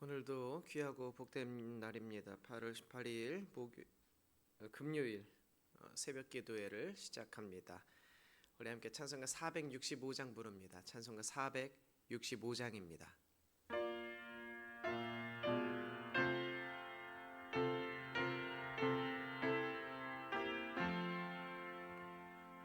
오늘도 귀하고 복된 날입니다. 8월 18일 금요일 새벽 기도회를 시작합니다. 우리 함께 찬송가 465장 부릅니다. 찬송가 465장입니다.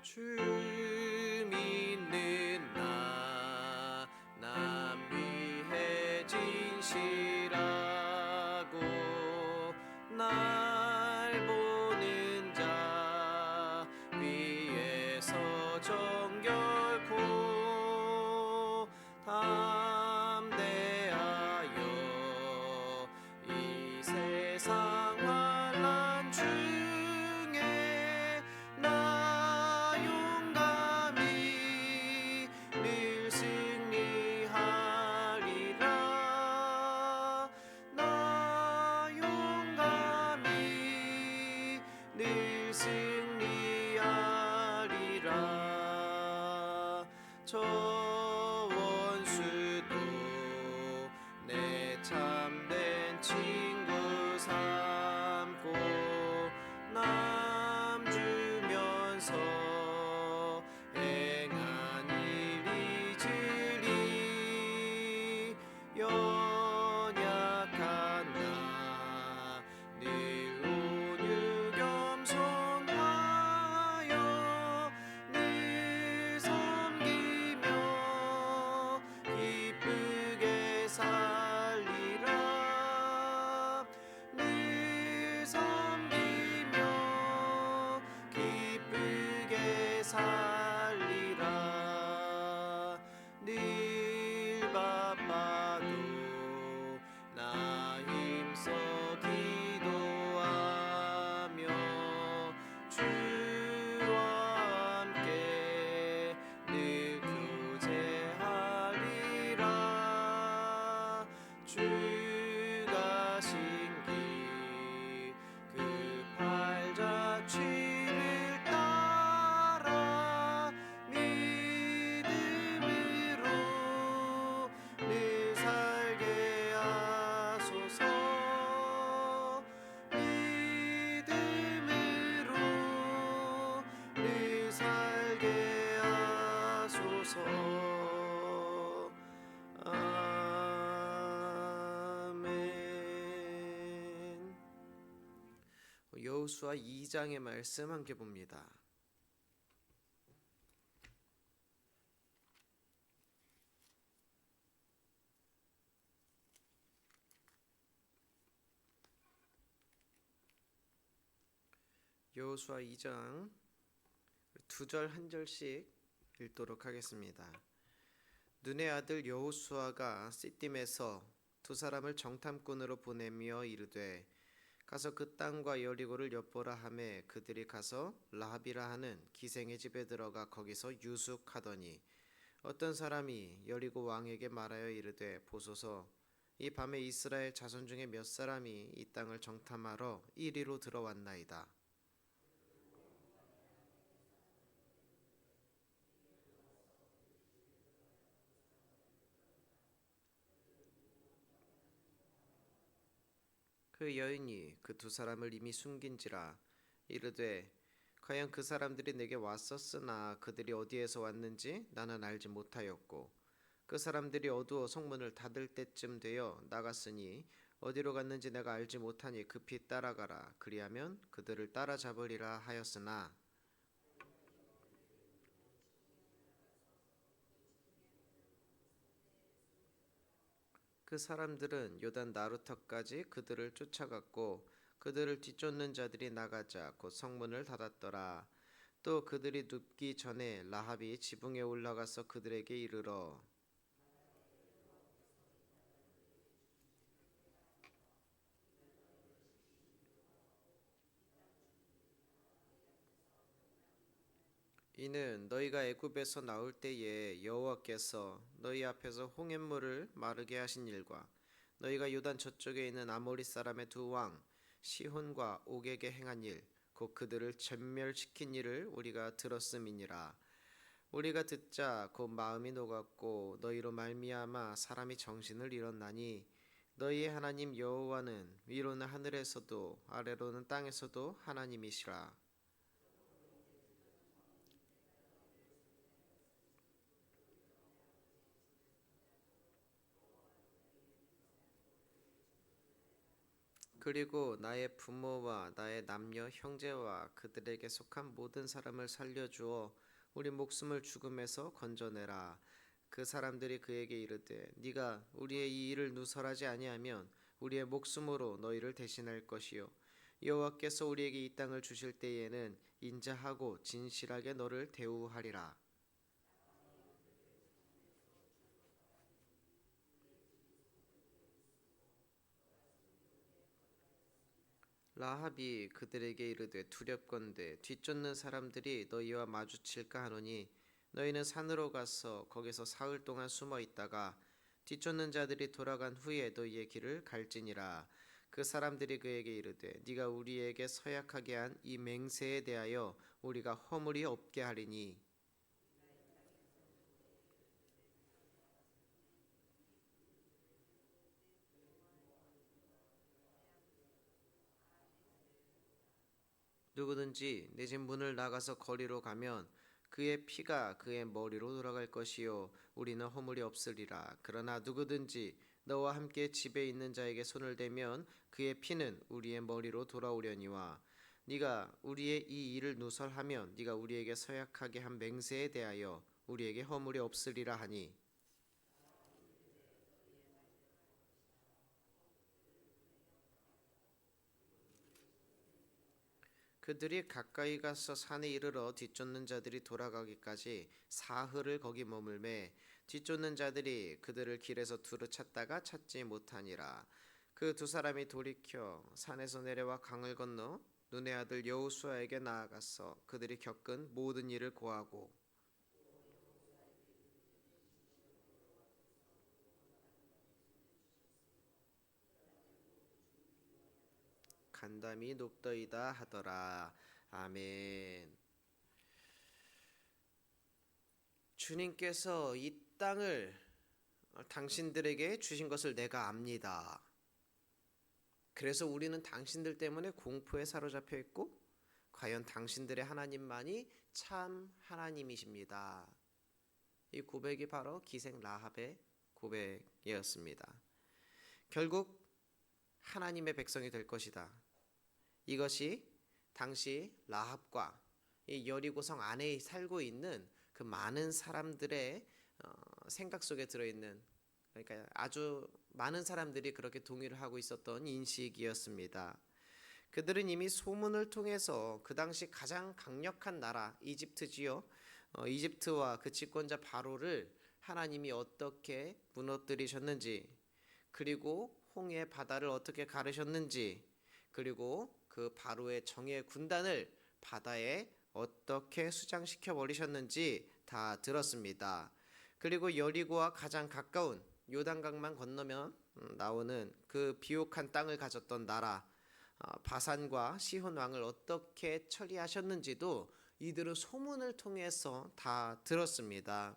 주 믿는 남 위해 진실하고 날 보는 자 위에서 정결코 담대하여 이 세상 환난 중에 나 용감히 늘 승리하리라. 나 용감히 늘 승리하리라. 저 원수도 내 참된 친구 삼고 남 주면서 행한 일이 진리. 연약한 나 늘 온유 겸손하여 늘 섬기며 기쁘게 살리라. 늘 섬기며 기쁘게 살리라. 늘 바빠도 나 힘써 기도하며 주와 함께 늘 교제하리라. 주가 신기 그 팔자취를 따라 믿음으로 늘 살게 하소서. 믿음으로 늘 살게 하소서. 아멘. 여호수아 2장의 말씀 함께 봅니다. 여호수아 2장 두 절 한 절씩 읽도록 하겠습니다. 눈의 아들 여호수아가 시딤에서 두 사람을 정탐꾼으로 보내며 이르되 가서 그 땅과 여리고를 엿보라 하매 그들이 가서 라합이라 하는 기생의 집에 들어가 거기서 유숙하더니 어떤 사람이 여리고 왕에게 말하여 이르되 보소서 이 밤에 이스라엘 자손 중에 몇 사람이 이 땅을 정탐하러 이리로 들어왔나이다. 그 여인이 그 두 사람을 이미 숨긴지라. 이르되 과연 그 사람들이 내게 왔었으나 그들이 어디에서 왔는지 나는 알지 못하였고 그 사람들이 어두워 성문을 닫을 때쯤 되어 나갔으니 어디로 갔는지 내가 알지 못하니 급히 따라가라. 그리하면 그들을 따라잡으리라 하였으나 그 사람들은 요단 나루터까지 그들을 쫓아갔고 그들을 뒤쫓는 자들이 나가자 곧 성문을 닫았더라. 또 그들이 눕기 전에 라합이 지붕에 올라가서 그들에게 이르러 이는 너희가 애굽에서 나올 때에 여호와께서 너희 앞에서 홍해물을 마르게 하신 일과 너희가 요단 저쪽에 있는 아모리 사람의 두 왕 시혼과 옥에게 행한 일 곧 그들을 전멸시킨 일을 우리가 들었음이니라. 우리가 듣자 곧 마음이 녹았고 너희로 말미암아 사람이 정신을 잃었나니 너희의 하나님 여호와는 위로는 하늘에서도 아래로는 땅에서도 하나님이시라. 그리고 나의 부모와 나의 남녀 형제와 그들에게 속한 모든 사람을 살려주어 우리 목숨을 죽음에서 건져내라. 그 사람들이 그에게 이르되 네가 우리의 이 일을 누설하지 아니하면 우리의 목숨으로 너희를 대신할 것이요 여호와께서 우리에게 이 땅을 주실 때에는 인자하고 진실하게 너를 대우하리라. 라합이 그들에게 이르되 두렵건대 뒤쫓는 사람들이 너희와 마주칠까 하노니 너희는 산으로 가서 거기서 사흘 동안 숨어 있다가 뒤쫓는 자들이 돌아간 후에 너희의 길을 갈지니라. 그 사람들이 그에게 이르되 네가 우리에게 서약하게 한 이 맹세에 대하여 우리가 허물이 없게 하리니 누구든지 내 집 문을 나가서 거리로 가면 그의 피가 그의 머리로 돌아갈 것이요 우리는 허물이 없으리라. 그러나 누구든지 너와 함께 집에 있는 자에게 손을 대면 그의 피는 우리의 머리로 돌아오려니와 네가 우리의 이 일을 누설하면 네가 우리에게 서약하게 한 맹세에 대하여 우리에게 허물이 없으리라 하니 그들이 가까이 가서 산에 이르러 뒤쫓는 자들이 돌아가기까지 사흘을 거기 머물매 뒤쫓는 자들이 그들을 길에서 두루 찾다가 찾지 못하니라. 그 두 사람이 돌이켜 산에서 내려와 강을 건너 눈의 아들 여호수아에게 나아가서 그들이 겪은 모든 일을 고하고 간담이 높더이다 하더라. 아멘. 주님께서 이 땅을 당신들에게 주신 것을 내가 압니다. 그래서 우리는 당신들 때문에 공포에 사로잡혀 있고 과연 당신들의 하나님만이 참 하나님이십니다. 이 고백이 바로 기생 라합의 고백이었습니다. 결국 하나님의 백성이 될 것이다. 이것이 당시 라합과 이 여리고성 안에 살고 있는 그 많은 사람들의 생각 속에 들어있는 그러니까 아주 많은 사람들이 그렇게 동의를 하고 있었던 인식이었습니다. 그들은 이미 소문을 통해서 그 당시 가장 강력한 나라 이집트지요. 이집트와 그 집권자 바로를 하나님이 어떻게 무너뜨리셨는지 그리고 홍해 바다를 어떻게 가르셨는지 그리고 그 바로의 정예 군단을 바다에 어떻게 수장시켜 버리셨는지 다 들었습니다. 그리고 여리고와 가장 가까운 요단강만 건너면 나오는 그 비옥한 땅을 가졌던 나라 바산과 시혼 왕을 어떻게 처리하셨는지도 이들은 소문을 통해서 다 들었습니다.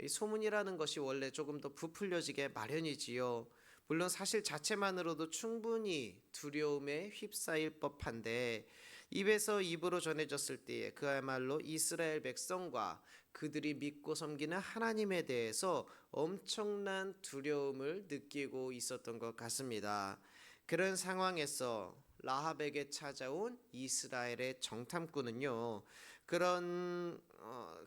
이 소문이라는 것이 원래 조금 더 부풀려지게 마련이지요. 물론 사실 자체만으로도 충분히 두려움에 휩싸일 법한데 입에서 입으로 전해졌을 때에 그야말로 이스라엘 백성과 그들이 믿고 섬기는 하나님에 대해서 엄청난 두려움을 느끼고 있었던 것 같습니다. 그런 상황에서 라합에게 찾아온 이스라엘의 정탐꾼은요. 그런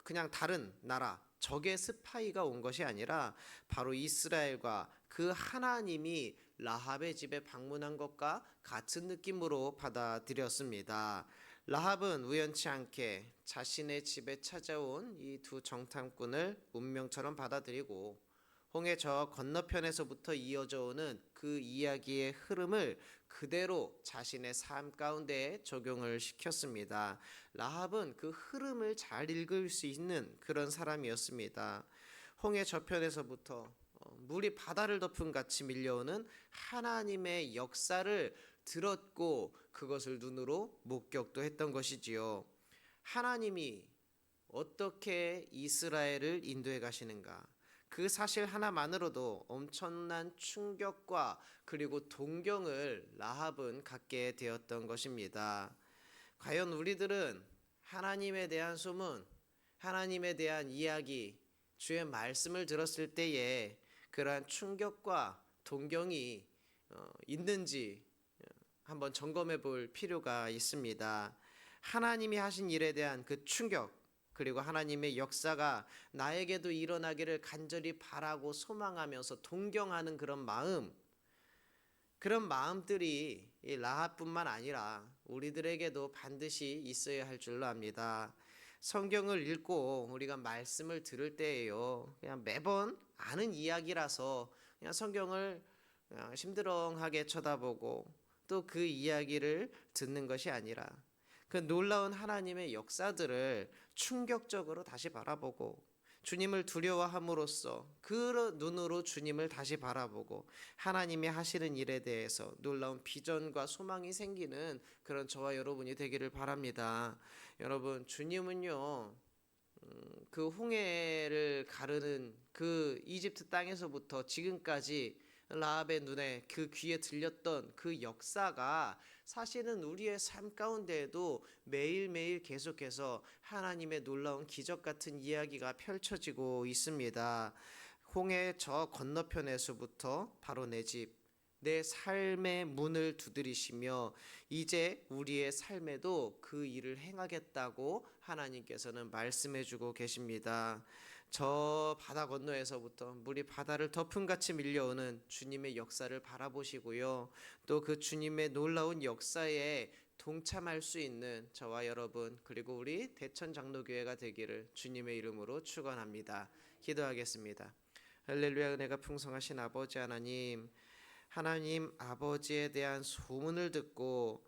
그냥 다른 나라 적의 스파이가 온 것이 아니라 바로 이스라엘과 그 하나님이 라합의 집에 방문한 것과 같은 느낌으로 받아들였습니다. 라합은 우연치 않게 자신의 집에 찾아온 이 두 정탐꾼을 운명처럼 받아들이고 홍해 저 건너편에서부터 이어져 오는 그 이야기의 흐름을 그대로 자신의 삶 가운데 적용을 시켰습니다. 라합은 그 흐름을 잘 읽을 수 있는 그런 사람이었습니다. 홍해 저편에서부터 물이 바다를 덮은 같이 밀려오는 하나님의 역사를 들었고 그것을 눈으로 목격도 했던 것이지요. 하나님이 어떻게 이스라엘을 인도해 가시는가? 그 그 사실 하나만으로도 엄청난 충격과 그리고 동경을 라합은 갖게 되었던 것입니다. 과연 우리들은 하나님에 대한 소문, 하나님에 대한 이야기, 주의 말씀을 들었을 때에 그러한 충격과 동경이 있는지 한번 점검해 볼 필요가 있습니다. 하나님이 하신 일에 대한 그 충격, 그리고 하나님의 역사가 나에게도 일어나기를 간절히 바라고 소망하면서 동경하는 그런 마음들이 이 라합뿐만 아니라 우리들에게도 반드시 있어야 할 줄로 압니다. 성경을 읽고 우리가 말씀을 들을 때에요, 그냥 매번 아는 이야기라서 그냥 성경을 그냥 심드렁하게 쳐다보고 또 그 이야기를 듣는 것이 아니라 그 놀라운 하나님의 역사들을 충격적으로 다시 바라보고 주님을 두려워함으로써 그 눈으로 주님을 다시 바라보고 하나님이 하시는 일에 대해서 놀라운 비전과 소망이 생기는 그런 저와 여러분이 되기를 바랍니다. 여러분, 주님은요, 그 홍해를 가르는 그 이집트 땅에서부터 지금까지 라합의 눈에 그 귀에 들렸던 그 역사가 사실은 우리의 삶 가운데에도 매일매일 계속해서 하나님의 놀라운 기적 같은 이야기가 펼쳐지고 있습니다. 홍해 저 건너편에서부터 바로 내 집, 내 삶의 문을 두드리시며 이제 우리의 삶에도 그 일을 행하겠다고 하나님께서는 말씀해 주고 계십니다. 저 바다 건너에서부터 물이 바다를 덮음같이 밀려오는 주님의 역사를 바라보시고요. 또 그 주님의 놀라운 역사에 동참할 수 있는 저와 여러분, 그리고 우리 대천 장로교회가 되기를 주님의 이름으로 축원합니다. 기도하겠습니다. 할렐루야. 은혜가 풍성하신 아버지 하나님, 하나님 아버지에 대한 소문을 듣고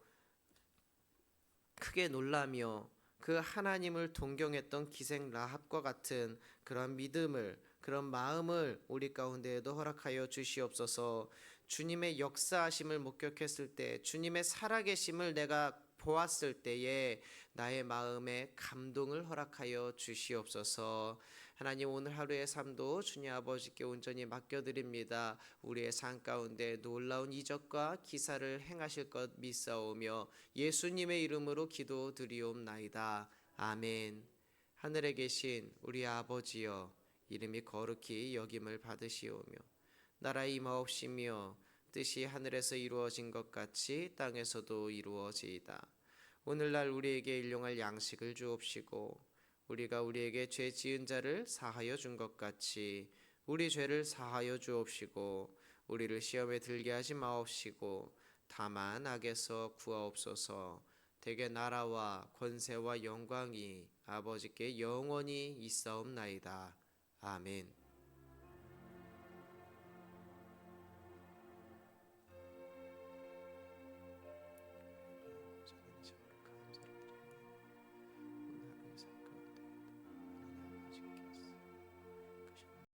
크게 놀라며 그 하나님을 동경했던 기생 라합과 같은 그런 믿음을, 그런 마음을 우리 가운데에도 허락하여 주시옵소서. 주님의 역사하심을 목격했을 때, 주님의 살아계심을 내가 보았을 때에 나의 마음에 감동을 허락하여 주시옵소서. 하나님, 오늘 하루의 삶도 주님 아버지께 온전히 맡겨드립니다. 우리의 삶 가운데 놀라운 이적과 기사를 행하실 것 믿사오며 예수님의 이름으로 기도드리옵나이다. 아멘. 하늘에 계신 우리 아버지여, 이름이 거룩히 여김을 받으시오며 나라 임하옵시며 뜻이 하늘에서 이루어진 것 같이 땅에서도 이루어지이다. 오늘날 우리에게 일용할 양식을 주옵시고 우리가 우리에게 죄 지은 자를 사하여 준 것 같이 우리 죄를 사하여 주옵시고 우리를 시험에 들게 하지 마옵시고 다만 악에서 구하옵소서. 대개 나라와 권세와 영광이 아버지께 영원히 있사옵나이다. 아멘.